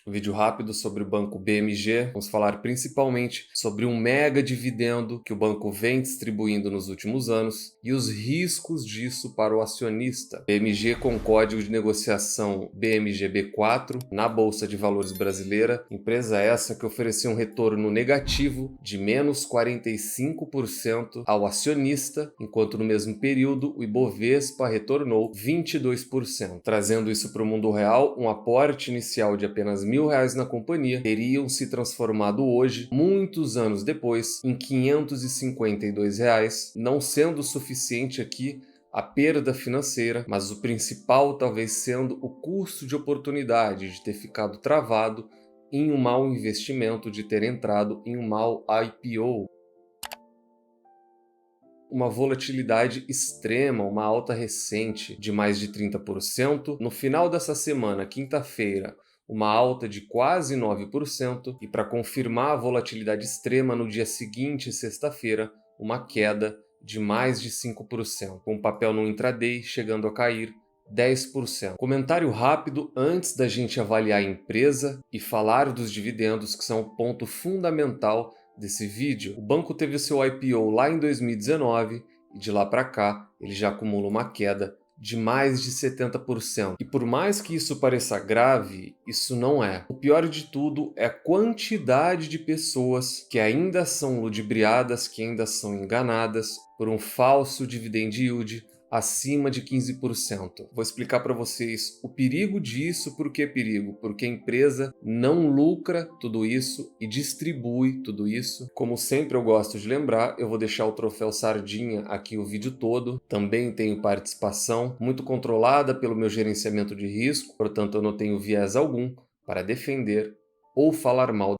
Um vídeo rápido sobre o banco BMG. Vamos falar principalmente sobre um mega dividendo que o banco vem distribuindo nos últimos anos e os riscos disso para o acionista. BMG com código de negociação BMGB4 na Bolsa de Valores brasileira. Empresa essa que ofereceu um retorno negativo de menos 45% ao acionista, enquanto no mesmo período o Ibovespa retornou 22%. Trazendo isso para o mundo real, um aporte inicial de apenas R$ 1.000 na companhia teriam se transformado hoje, muitos anos depois, em R$ 552, não sendo suficiente aqui a perda financeira, mas o principal talvez sendo o custo de oportunidade de ter ficado travado em um mau investimento, de ter entrado em um mau IPO. Uma volatilidade extrema, uma alta recente de mais de 30%. No final dessa semana, quinta-feira, uma alta de quase 9%. E para confirmar a volatilidade extrema, no dia seguinte, sexta-feira, uma queda de mais de 5%, com o papel no intraday chegando a cair 10%. Comentário rápido antes da gente avaliar a empresa e falar dos dividendos, que são o ponto fundamental desse vídeo. O banco teve o seu IPO lá em 2019 e de lá para cá ele já acumula uma queda de mais de 70%. E por mais que isso pareça grave, isso não é. O pior de tudo é a quantidade de pessoas que ainda são ludibriadas, que ainda são enganadas por um falso dividend yield acima de 15%. Vou explicar para vocês o perigo disso. Por que perigo? Porque a empresa não lucra tudo isso e distribui tudo isso. Como sempre eu gosto de lembrar, eu vou deixar o troféu sardinha aqui o vídeo todo. Também tenho participação muito controlada pelo meu gerenciamento de risco, portanto eu não tenho viés algum para defender ou falar mal.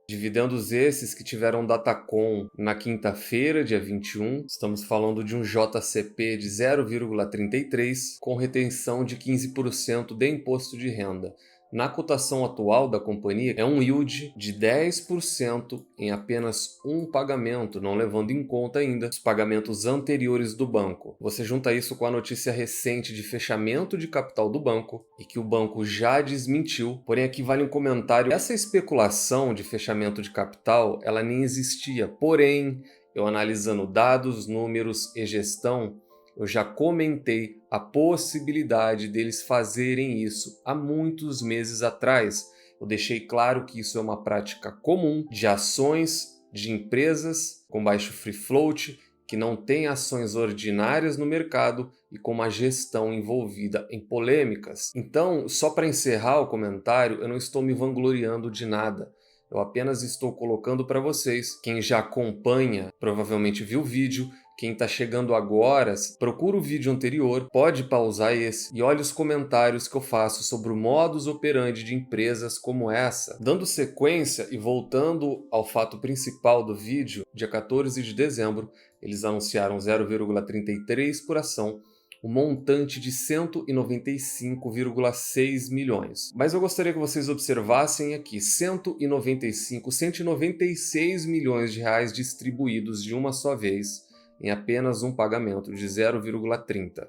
Dividendos esses que tiveram Datacom na quinta-feira, dia 21. Estamos falando de um JCP de 0,33 com retenção de 15% de imposto de renda. Na cotação atual da companhia, é um yield de 10% em apenas um pagamento, não levando em conta ainda os pagamentos anteriores do banco. Você junta isso com a notícia recente de fechamento de capital do banco e que o banco já desmentiu. Porém, aqui vale um comentário. Essa especulação de fechamento de capital, ela nem existia. Porém, eu analisando dados, números e gestão, eu já comentei a possibilidade deles fazerem isso há muitos meses atrás. Eu deixei claro que isso é uma prática comum de ações de empresas com baixo free float, que não têm ações ordinárias no mercado e com uma gestão envolvida em polêmicas. Então, só para encerrar o comentário, eu não estou me vangloriando de nada. Eu apenas estou colocando para vocês, quem já acompanha, provavelmente viu o vídeo. Quem está chegando agora, procura o vídeo anterior, pode pausar esse e olha os comentários que eu faço sobre o modus operandi de empresas como essa. Dando sequência e voltando ao fato principal do vídeo, dia 14 de dezembro, eles anunciaram 0,33 por ação, um montante de 195,6 milhões. Mas eu gostaria que vocês observassem aqui 196 milhões de reais distribuídos de uma só vez em apenas um pagamento de 0,30.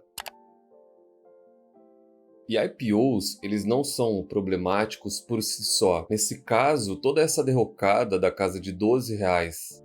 E IPOs, eles não são problemáticos por si só. Nesse caso, toda essa derrocada da casa de R$ 12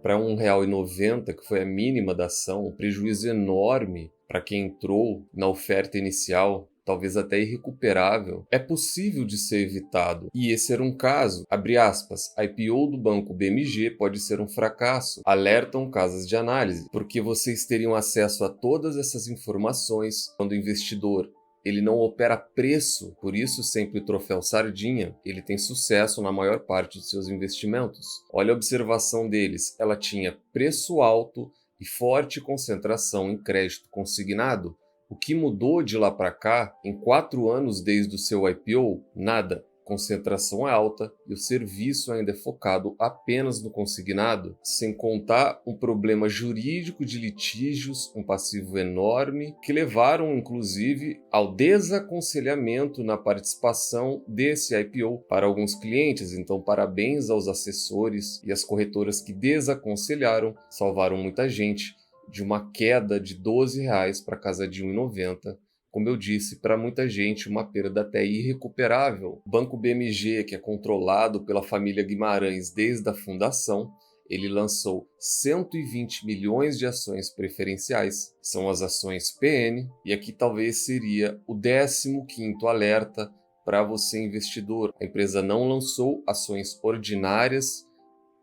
para R$ 1,90, que foi a mínima da ação, um prejuízo enorme para quem entrou na oferta inicial, talvez até irrecuperável, é possível de ser evitado. E esse era um caso, abre aspas, a IPO do banco BMG pode ser um fracasso, alertam casas de análise, porque vocês teriam acesso a todas essas informações quando o investidor ele não opera preço, por isso sempre o troféu sardinha, ele tem sucesso na maior parte de seus investimentos. Olha a observação deles, ela tinha preço alto e forte concentração em crédito consignado. O que mudou de lá para cá, em 4 anos desde o seu IPO? Nada. Concentração é alta e o serviço ainda é focado apenas no consignado, sem contar um problema jurídico de litígios, um passivo enorme, que levaram inclusive ao desaconselhamento na participação desse IPO para alguns clientes. Então, parabéns aos assessores e às corretoras que desaconselharam, salvaram muita gente de uma queda de R$ 12 para casa de R$ 1,90 como eu disse, para muita gente uma perda até irrecuperável. O Banco BMG, que é controlado pela família Guimarães desde a fundação, ele lançou 120 milhões de ações preferenciais, são as ações PN, e aqui talvez seria o 15º alerta para você investidor. A empresa não lançou ações ordinárias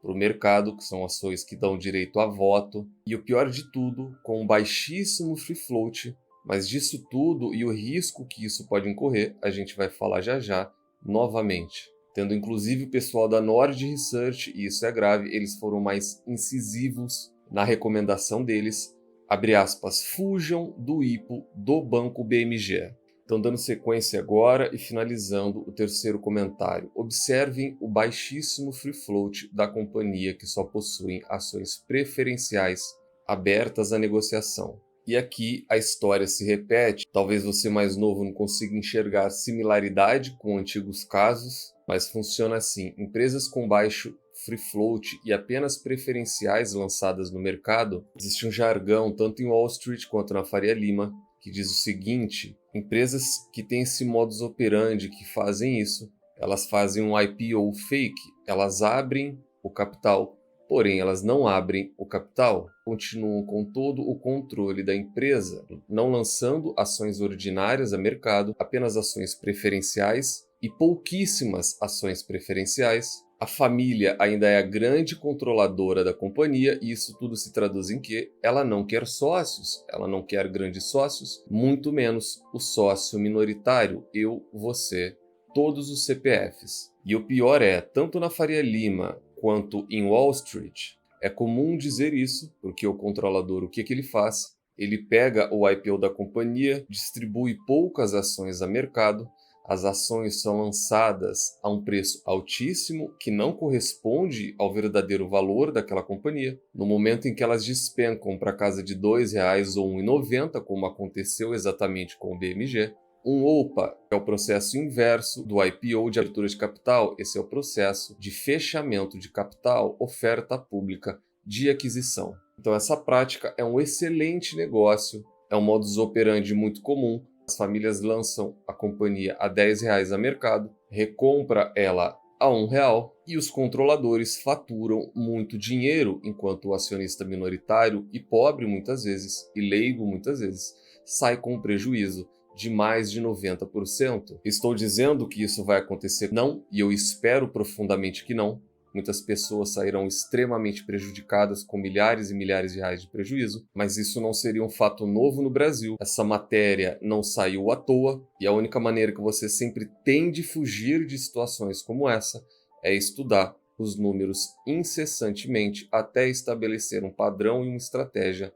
para o mercado, que são ações que dão direito a voto, e o pior de tudo, com um baixíssimo free float, mas disso tudo e o risco que isso pode incorrer, a gente vai falar já já novamente. Tendo inclusive o pessoal da Nord Research, e isso é grave, eles foram mais incisivos na recomendação deles, abre aspas, fujam do IPO do Banco BMG. Então, dando sequência agora e finalizando o terceiro comentário. Observem o baixíssimo free float da companhia que só possuem ações preferenciais abertas à negociação. E aqui a história se repete. Talvez você mais novo não consiga enxergar similaridade com antigos casos, mas funciona assim. Empresas com baixo free float e apenas preferenciais lançadas no mercado, existe um jargão tanto em Wall Street quanto na Faria Lima, que diz o seguinte: empresas que têm esse modus operandi, que fazem isso, elas fazem um IPO fake, elas abrem o capital, porém elas não abrem o capital, continuam com todo o controle da empresa, não lançando ações ordinárias a mercado, apenas ações preferenciais e pouquíssimas ações preferenciais. A família ainda é a grande controladora da companhia e isso tudo se traduz em que ela não quer sócios, ela não quer grandes sócios, muito menos o sócio minoritário, eu, você, todos os CPFs. E o pior é, tanto na Faria Lima quanto em Wall Street, é comum dizer isso, porque o controlador, o que ele faz? Ele pega o IPO da companhia, distribui poucas ações a mercado, as ações são lançadas a um preço altíssimo que não corresponde ao verdadeiro valor daquela companhia. No momento em que elas despencam para casa de R$ 2,00 ou R$ 1,90, como aconteceu exatamente com o BMG, um OPA é o processo inverso do IPO de abertura de capital. Esse é o processo de fechamento de capital, oferta pública de aquisição. Então essa prática é um excelente negócio, é um modus operandi muito comum. As famílias lançam a companhia a R$ 10,00 a mercado, recompra ela a R$ 1,00 e os controladores faturam muito dinheiro, enquanto o acionista minoritário e pobre muitas vezes, e leigo muitas vezes, sai com um prejuízo de mais de 90%. Estou dizendo que isso vai acontecer? Não, e eu espero profundamente que não. Muitas pessoas sairão extremamente prejudicadas com milhares e milhares de reais de prejuízo, mas isso não seria um fato novo no Brasil. Essa matéria não saiu à toa, e a única maneira que você sempre tem de fugir de situações como essa é estudar os números incessantemente até estabelecer um padrão e uma estratégia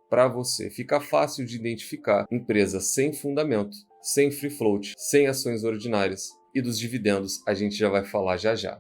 para você. Fica fácil de identificar empresas sem fundamento, sem free float, sem ações ordinárias, e dos dividendos a gente já vai falar já já.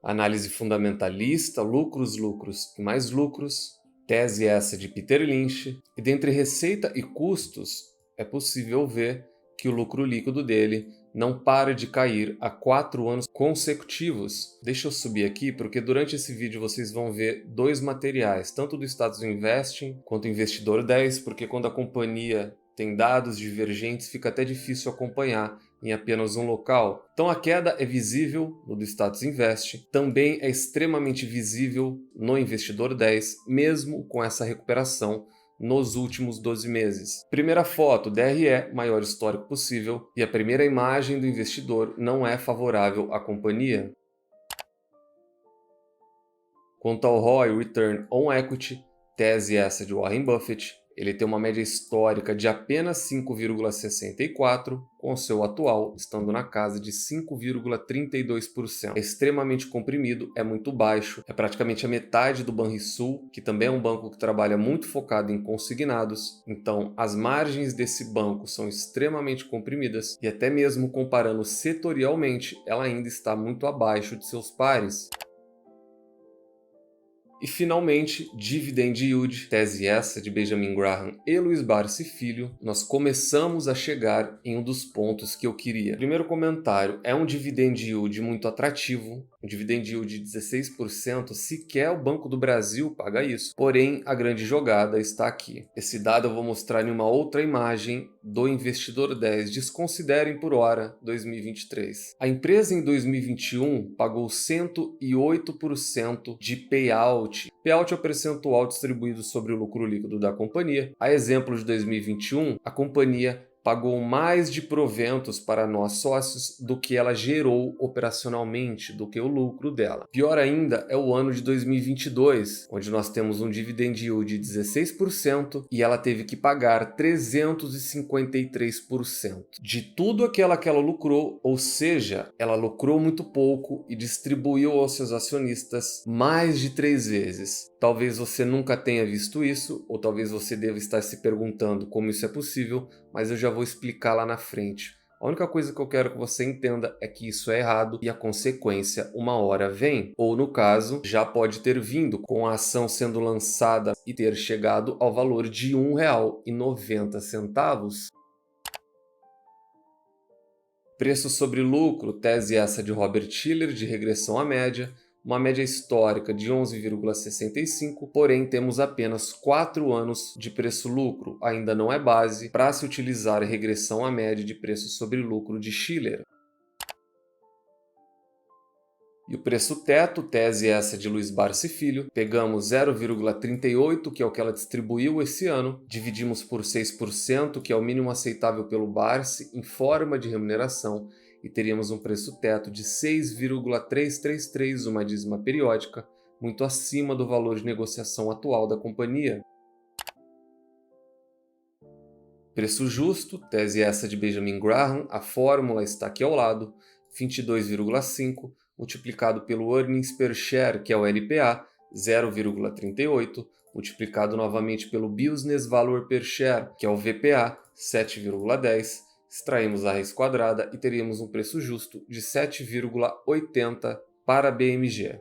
Análise fundamentalista, lucros, lucros e mais lucros, tese essa de Peter Lynch, e dentre receita e custos é possível ver que o lucro líquido dele não para de cair há 4 anos consecutivos. Deixa eu subir aqui porque durante esse vídeo vocês vão ver dois materiais, tanto do Status Investing quanto do Investidor 10, porque quando a companhia tem dados divergentes fica até difícil acompanhar em apenas um local. Então a queda é visível no do Status Invest, também é extremamente visível no Investidor 10, mesmo com essa recuperação nos últimos 12 meses. Primeira foto, DRE, maior histórico possível, e a primeira imagem do investidor não é favorável à companhia. Quanto ao ROI, Return on Equity, tese essa de Warren Buffett, ele tem uma média histórica de apenas 5,64, com o seu atual estando na casa de 5,32%. É extremamente comprimido, é muito baixo, é praticamente a metade do Banrisul, que também é um banco que trabalha muito focado em consignados. Então, as margens desse banco são extremamente comprimidas e até mesmo comparando setorialmente, ela ainda está muito abaixo de seus pares. E finalmente, Dividend Yield, tese essa de Benjamin Graham e Luiz Barsi Filho, nós começamos a chegar em um dos pontos que eu queria. Primeiro comentário, é um Dividend Yield muito atrativo, um Dividend Yield de 16%, sequer o Banco do Brasil paga isso. Porém, a grande jogada está aqui. Esse dado eu vou mostrar em uma outra imagem do Investidor 10. Desconsiderem por hora 2023. A empresa em 2021 pagou 108% de payout. Payout é o percentual distribuído sobre o lucro líquido da companhia. A exemplo de 2021, a companhia pagou mais de proventos para nós sócios do que ela gerou operacionalmente, do que o lucro dela. Pior ainda é o ano de 2022, onde nós temos um dividend yield de 16% e ela teve que pagar 353% de tudo aquilo que ela lucrou, ou seja, ela lucrou muito pouco e distribuiu aos seus acionistas mais de 3 vezes. Talvez você nunca tenha visto isso, ou talvez você deva estar se perguntando como isso é possível, mas eu já vou explicar lá na frente. A única coisa que eu quero que você entenda é que isso é errado e a consequência uma hora vem. Ou no caso, já pode ter vindo, com a ação sendo lançada e ter chegado ao valor de R$ 1,90. Preço sobre lucro, tese essa de Robert Shiller, de regressão à média. Uma média histórica de 11,65, porém temos apenas 4 anos de preço-lucro, ainda não é base para se utilizar a regressão à média de preço sobre lucro de Shiller. E o preço teto, tese essa de Luiz Barsi Filho, pegamos 0,38, que é o que ela distribuiu esse ano, dividimos por 6%, que é o mínimo aceitável pelo Barsi em forma de remuneração, e teríamos um preço teto de 6,333, uma dízima periódica, muito acima do valor de negociação atual da companhia. Preço justo, tese essa de Benjamin Graham, a fórmula está aqui ao lado, 22,5, multiplicado pelo Earnings Per Share, que é o LPA, 0,38, multiplicado novamente pelo Business Value Per Share, que é o VPA, 7,10, extraímos a raiz quadrada e teríamos um preço justo de 7,80 para a BMG.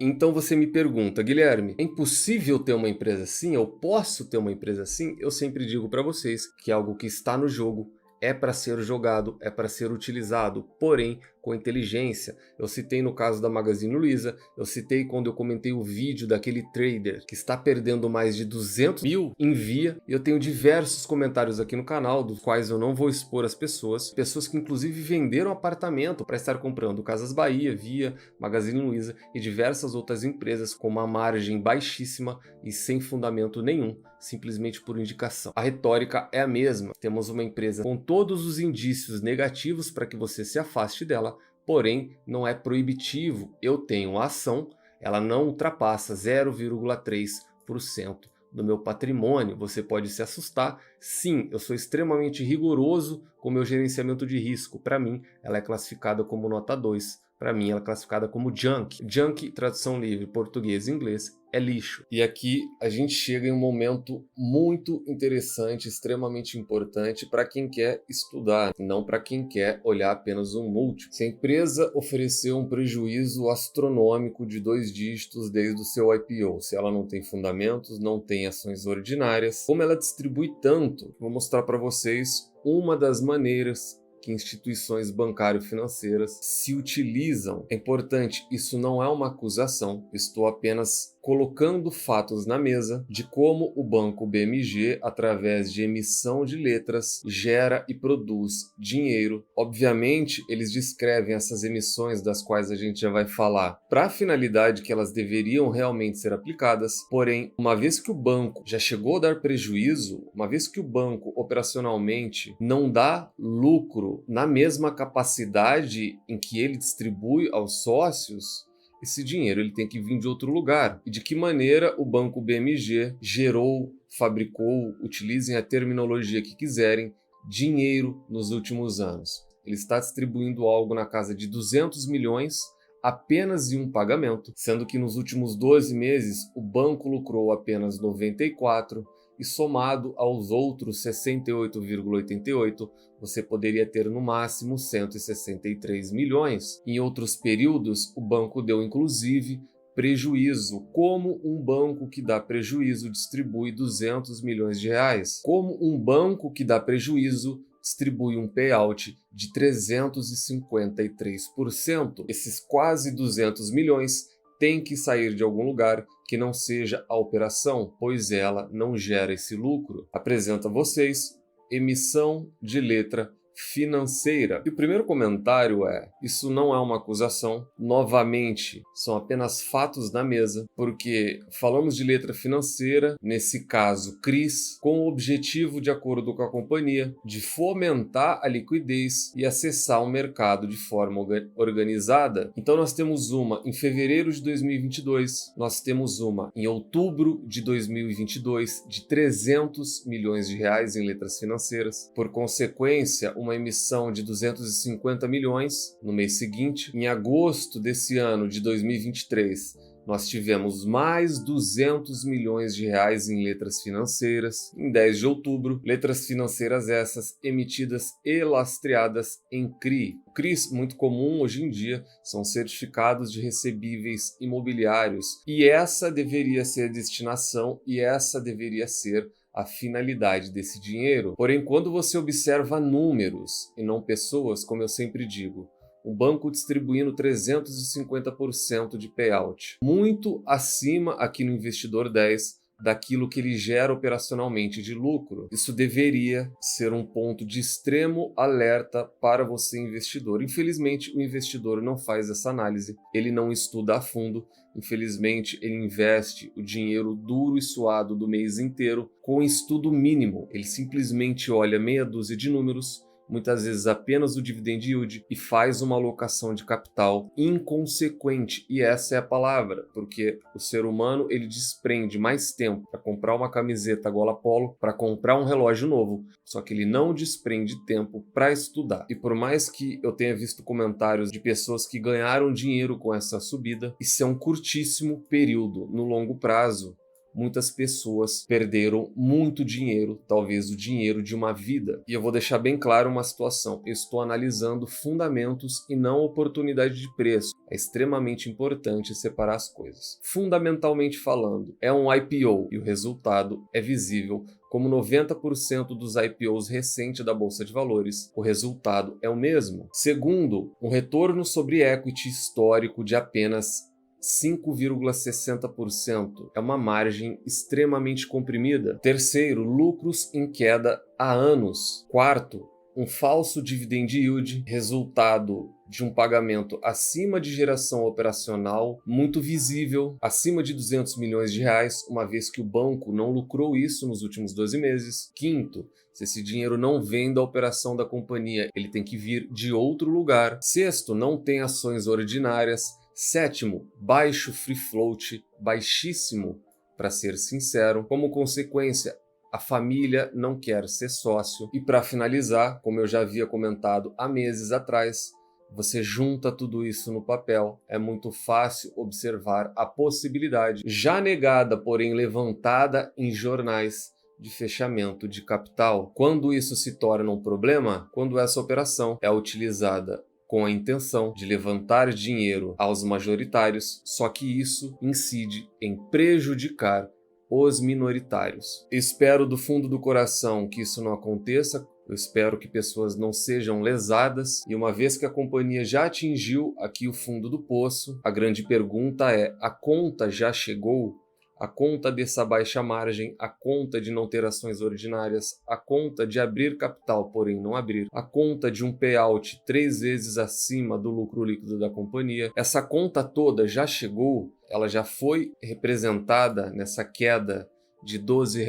Então você me pergunta, Guilherme, é impossível ter uma empresa assim? Eu posso ter uma empresa assim? Eu sempre digo para vocês que algo que está no jogo é para ser jogado, é para ser utilizado, porém com inteligência. Eu citei no caso da Magazine Luiza, eu citei quando eu comentei o vídeo daquele trader que está perdendo mais de 200 mil em Via, e eu tenho diversos comentários aqui no canal, dos quais eu não vou expor as pessoas que inclusive venderam apartamento para estar comprando Casas Bahia, Via, Magazine Luiza e diversas outras empresas com uma margem baixíssima e sem fundamento nenhum, simplesmente por indicação. A retórica é a mesma, temos uma empresa com todos os indícios negativos para que você se afaste dela, porém não é proibitivo. Eu tenho a ação, ela não ultrapassa 0,3% do meu patrimônio. Você pode se assustar. Sim, eu sou extremamente rigoroso com meu gerenciamento de risco. Para mim, ela é classificada como nota 2. Para mim, ela é classificada como junk. Junk, tradução livre, português e inglês, é lixo. E aqui a gente chega em um momento muito interessante, extremamente importante para quem quer estudar, não para quem quer olhar apenas um múltiplo. Se a empresa ofereceu um prejuízo astronômico de 2 dígitos desde o seu IPO, se ela não tem fundamentos, não tem ações ordinárias, como ela distribui tanto, vou mostrar para vocês uma das maneiras que instituições bancário-financeiras se utilizam. É importante, isso não é uma acusação, estou apenas colocando fatos na mesa de como o banco BMG, através de emissão de letras, gera e produz dinheiro. Obviamente, eles descrevem essas emissões, das quais a gente já vai falar, para a finalidade que elas deveriam realmente ser aplicadas. Porém, uma vez que o banco já chegou a dar prejuízo, uma vez que o banco operacionalmente não dá lucro na mesma capacidade em que ele distribui aos sócios, esse dinheiro ele tem que vir de outro lugar. E de que maneira o banco BMG gerou, fabricou, utilizem a terminologia que quiserem, dinheiro nos últimos anos? Ele está distribuindo algo na casa de 200 milhões apenas em um pagamento, sendo que nos últimos 12 meses o banco lucrou apenas 94, e somado aos outros 68,88, você poderia ter no máximo 163 milhões. Em outros períodos, o banco deu inclusive prejuízo. Como um banco que dá prejuízo distribui 200 milhões de reais? Como um banco que dá prejuízo distribui um payout de 353%? Esses quase 200 milhões têm que sair de algum lugar que não seja a operação, pois ela não gera esse lucro. Apresento a vocês emissão de letra financeira. E o primeiro comentário é: isso não é uma acusação. Novamente, são apenas fatos na mesa, porque falamos de letra financeira, nesse caso CRIs, com o objetivo, de acordo com a companhia, de fomentar a liquidez e acessar o mercado de forma organizada. Então nós temos uma em fevereiro de 2022, nós temos uma em outubro de 2022 de 300 milhões de reais em letras financeiras. Por consequência, uma emissão de 250 milhões no mês seguinte. Em agosto desse ano de 2023, nós tivemos mais 200 milhões de reais em letras financeiras. Em 10 de outubro, letras financeiras essas emitidas e lastreadas em CRI. CRIs, muito comum hoje em dia, são certificados de recebíveis imobiliários. E essa deveria ser a destinação e essa deveria ser a finalidade desse dinheiro. Porém, quando você observa números e não pessoas, como eu sempre digo, um banco distribuindo 350% de payout, muito acima aqui no Investidor 10 daquilo que ele gera operacionalmente de lucro. Isso deveria ser um ponto de extremo alerta para você, investidor. Infelizmente, o investidor não faz essa análise, ele não estuda a fundo. Infelizmente, ele investe o dinheiro duro e suado do mês inteiro com estudo mínimo. Ele simplesmente olha meia dúzia de números, muitas vezes apenas o dividend yield, e faz uma alocação de capital inconsequente. E essa é a palavra, porque o ser humano ele desprende mais tempo para comprar uma camiseta gola polo, para comprar um relógio novo, só que ele não desprende tempo para estudar. E por mais que eu tenha visto comentários de pessoas que ganharam dinheiro com essa subida, isso é um curtíssimo período. No longo prazo, muitas pessoas perderam muito dinheiro, talvez o dinheiro de uma vida. E eu vou deixar bem claro uma situação: eu estou analisando fundamentos e não oportunidade de preço. É extremamente importante separar as coisas. Fundamentalmente falando, é um IPO e o resultado é visível. Como 90% dos IPOs recentes da Bolsa de Valores, o resultado é o mesmo. Segundo, um retorno sobre equity histórico de apenas 5,60%. É uma margem extremamente comprimida. Terceiro, lucros em queda há anos. Quarto, um falso dividend yield, resultado de um pagamento acima de geração operacional, muito visível, acima de 200 milhões de reais, uma vez que o banco não lucrou isso nos últimos 12 meses. Quinto, se esse dinheiro não vem da operação da companhia, ele tem que vir de outro lugar. Sexto, não tem ações ordinárias. Sétimo, baixo free float, baixíssimo, para ser sincero. Como consequência, a família não quer ser sócio. E para finalizar, como eu já havia comentado há meses atrás, você junta tudo isso no papel, é muito fácil observar a possibilidade, já negada, porém levantada em jornais, de fechamento de capital. Quando isso se torna um problema? Quando essa operação é utilizada com a intenção de levantar dinheiro aos majoritários, só que isso incide em prejudicar os minoritários. Espero do fundo do coração que isso não aconteça. Eu espero que pessoas não sejam lesadas. E uma vez que a companhia já atingiu aqui o fundo do poço, a grande pergunta é: a conta já chegou? A conta dessa baixa margem, a conta de não ter ações ordinárias, a conta de abrir capital, porém não abrir, a conta de um payout 3 vezes acima do lucro líquido da companhia. Essa conta toda já chegou? Ela já foi representada nessa queda de R$ 12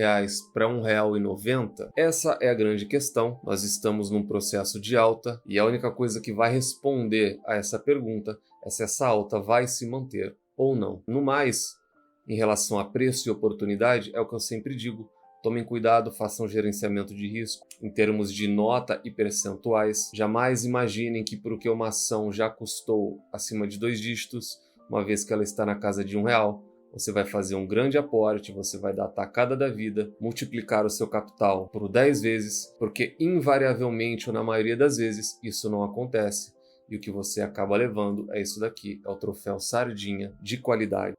para R$ 1,90? Essa é a grande questão. Nós estamos num processo de alta e a única coisa que vai responder a essa pergunta é se essa alta vai se manter ou não. No mais, em relação a preço e oportunidade, é o que eu sempre digo: tomem cuidado, façam gerenciamento de risco em termos de nota e percentuais. Jamais imaginem que porque uma ação já custou acima de 2 dígitos, uma vez que ela está na casa de R$ 1, você vai fazer um grande aporte, você vai dar a tacada da vida, multiplicar o seu capital por 10 vezes, porque invariavelmente ou na maioria das vezes isso não acontece. E o que você acaba levando é isso daqui, é o troféu sardinha de qualidade.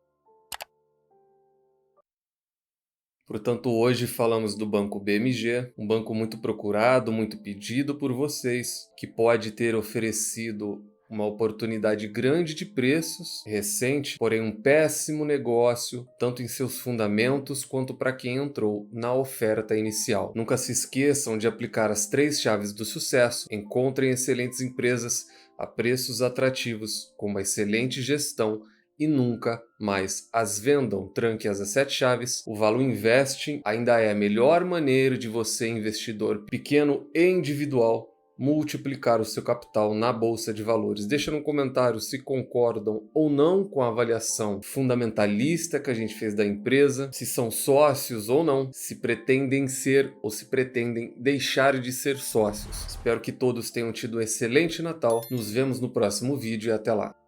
Portanto, hoje falamos do Banco BMG, um banco muito procurado, muito pedido por vocês, que pode ter oferecido uma oportunidade grande de preços recente, porém um péssimo negócio, tanto em seus fundamentos quanto para quem entrou na oferta inicial. Nunca se esqueçam de aplicar as 3 chaves do sucesso. Encontrem excelentes empresas a preços atrativos, com uma excelente gestão e nunca mais as vendam. Tranque as 7 chaves. O Value Investing ainda é a melhor maneira de você, investidor pequeno e individual, multiplicar o seu capital na bolsa de valores. Deixa no comentário se concordam ou não com a avaliação fundamentalista que a gente fez da empresa, se são sócios ou não, se pretendem ser ou se pretendem deixar de ser sócios. Espero que todos tenham tido um excelente Natal. Nos vemos no próximo vídeo e até lá.